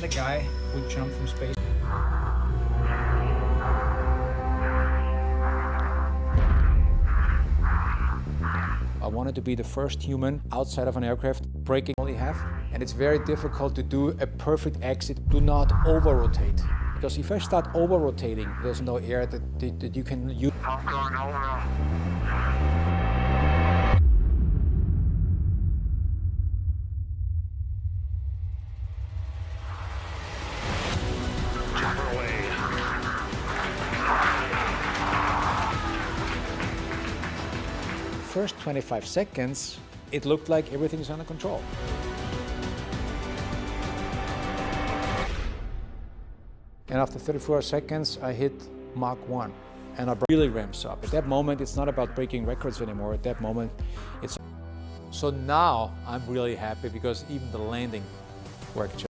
the guy who jumped from space. I wanted to be the first human outside of an aircraft braking only have, and it's very difficult to do a perfect exit. Do not over-rotate, because if I start over-rotating, there's no air that you can use. I'm going over. First 25 seconds, it looked like everything is under control. And after 34 seconds, I hit Mach 1, and I really ramps up. At that moment, it's not about breaking records anymore. At that moment, it's... So now I'm really happy because even the landing worked.